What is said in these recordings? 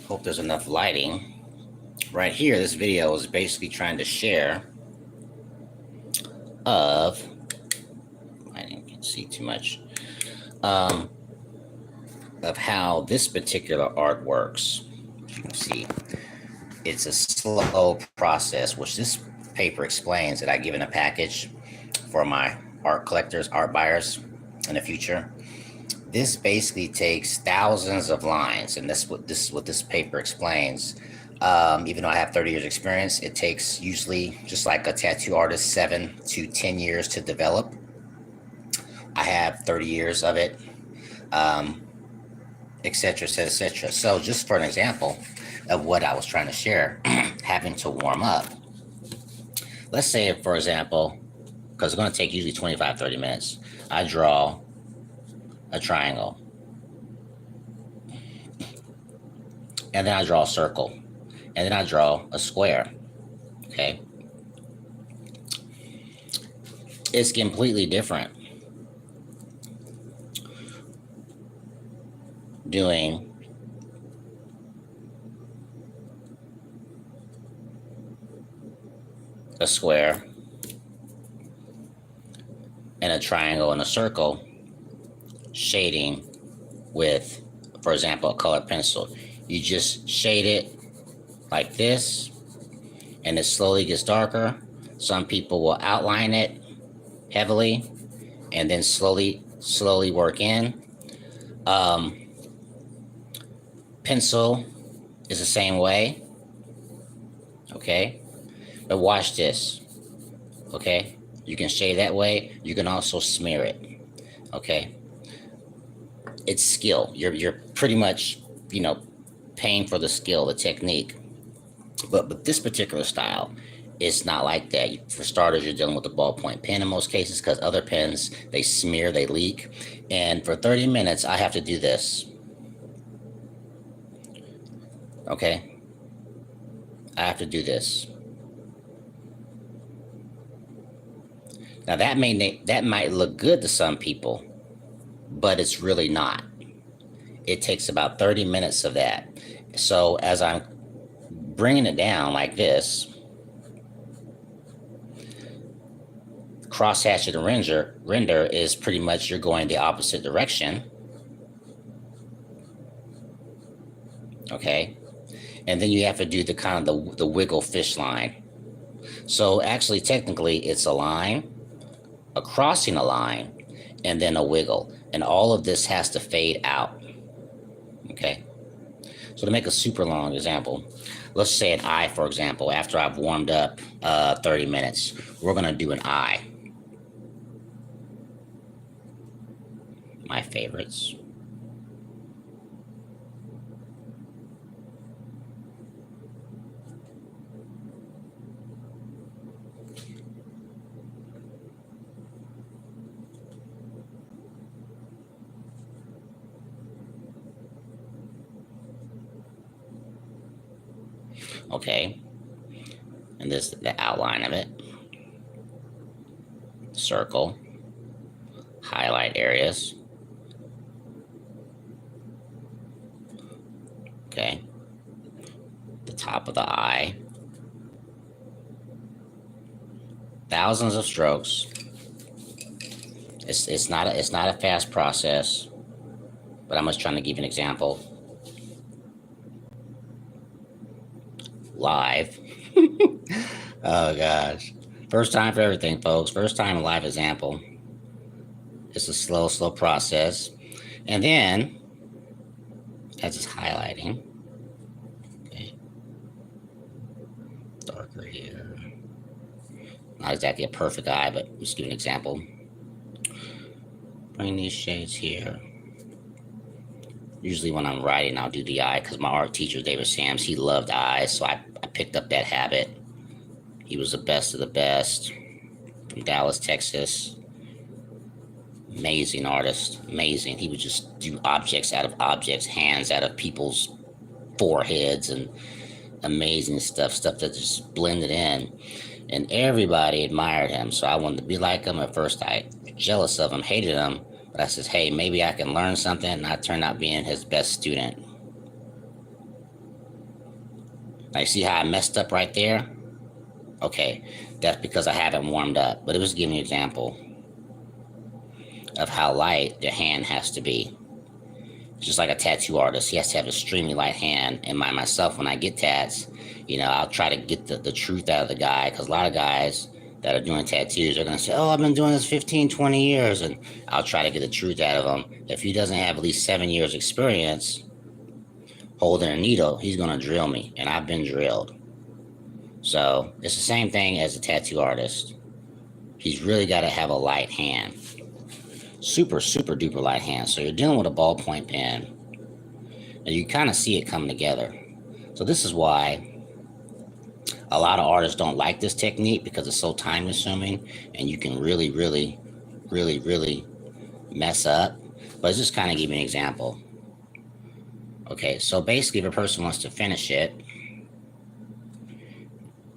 Hope there's enough lighting. Right here, this video is basically trying to share of, I didn't see too much, of how this particular art works. As you can see, it's a slow process, which this paper explains that I give in a package for my art collectors, art buyers in the future. This basically takes thousands of lines, and this is what this paper explains. Even though I have 30 years experience, it takes usually, just like a tattoo artist, 7 to 10 years to develop. I have 30 years of it, etc., etc., etc. So just for an example of what I was trying to share, having to warm up. Let's say, for example, because it's going to take usually 25, 30 minutes, I draw a triangle, and then I draw a circle, and then I draw a square. Okay, it's completely different doing a square and a triangle and a circle, shading with, for example, a colored pencil. You just shade it like this, and it slowly gets darker. Some people will outline it heavily and then slowly work in. Pencil is the same way. Okay, but watch this. Okay, you can shade that way. You can also smear it. Okay, it's skill. You're pretty much, paying for the skill, the technique. But this particular style, it's not like that. For starters, you're dealing with a ballpoint pen in most cases, because other pens, they smear, they leak. And for 30 minutes, I have to do this. Okay, I have to do this. Now that might look good to some people, but it's really not. It takes about 30 minutes of that. So as I'm bringing it down like this, cross-hatchet and render is pretty much, you're going the opposite direction. Okay, and then you have to do the kind of the wiggle fish line. So actually, technically, it's a line, a crossing a line, and then a wiggle, and all of this has to fade out. Okay, so to make a super long example, let's say an eye, for example. After I've warmed up 30 minutes, we're going to do an eye. My favorites. Okay, and this is the outline of it. Circle, highlight areas. Okay, the top of the eye. Thousands of strokes. It's not a fast process, but I'm just trying to give you an example. Live. Oh gosh, first time for everything, folks. First time live example. It's a slow process, and then as it's highlighting, okay, darker here. Not exactly a perfect eye, but just give an example. Bring these shades here. Usually when I'm writing, I'll do the eye, because my art teacher, David Sams, he loved eyes, so I picked up that habit. He was the best of the best from Dallas, Texas. Amazing artist, amazing. He would just do objects out of objects, hands out of people's foreheads, and amazing stuff that just blended in. And everybody admired him, so I wanted to be like him. At first, I was jealous of him, hated him, but I said, hey, maybe I can learn something, and I turned out being his best student. Like, see how I messed up right there? Okay, that's because I haven't warmed up. But it was giving you an example of how light the hand has to be. Just like a tattoo artist, he has to have an extremely light hand. And myself, when I get tats, I'll try to get the truth out of the guy, because a lot of guys that are doing tattoos are going to say, oh, I've been doing this 15, 20 years. And I'll try to get the truth out of him. If he doesn't have at least 7 years experience holding a needle, he's going to drill me. And I've been drilled. So it's the same thing as a tattoo artist. He's really got to have a light hand. Super, super duper light hand. So you're dealing with a ballpoint pen, and you kind of see it come together. So this is why a lot of artists don't like this technique, because it's so time consuming and you can really, really, really, really mess up. But it's just kind of give you an example. Okay, so basically if a person wants to finish it,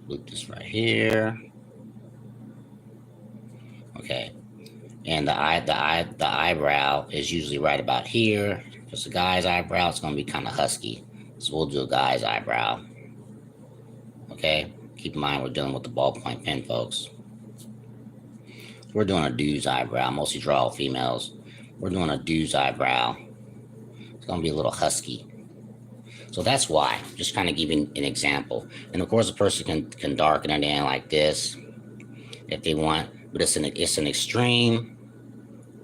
loop this right here. Okay. And the eyebrow is usually right about here. If it's a guy's eyebrow, it's going to be kind of husky. So we'll do a guy's eyebrow. Okay? Keep in mind, we're dealing with the ballpoint pen, folks. We're doing a dude's eyebrow. Mostly draw all females. We're doing a dude's eyebrow. It's going to be a little husky. So that's why. Just kind of giving an example. And of course, a person can darken it in like this if they want. But it's an extreme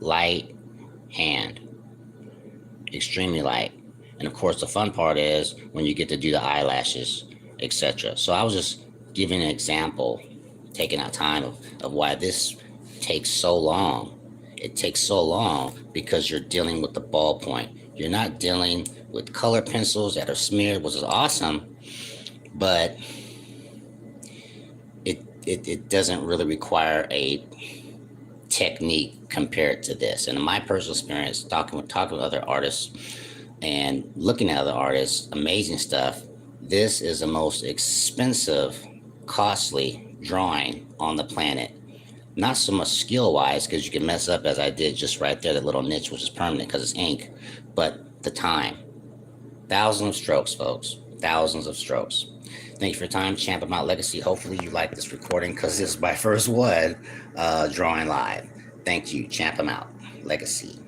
light hand. Extremely light. And of course, the fun part is when you get to do the eyelashes, etc. So I was just giving an example, taking out time of why this takes so long. It takes so long because you're dealing with the ballpoint. You're not dealing with color pencils that are smeared, which is awesome, but it doesn't really require a technique compared to this. And in my personal experience, talking with other artists and looking at other artists, amazing stuff, this is the most expensive, costly drawing on the planet. Not so much skill-wise, because you can mess up as I did just right there, that little niche, which is permanent because it's ink, but the time. Thousands of strokes, folks. Thousands of strokes. Thank you for your time. Champ Amount Legacy. Hopefully you like this recording, because this is my first one drawing live. Thank you. Champ Amount Legacy.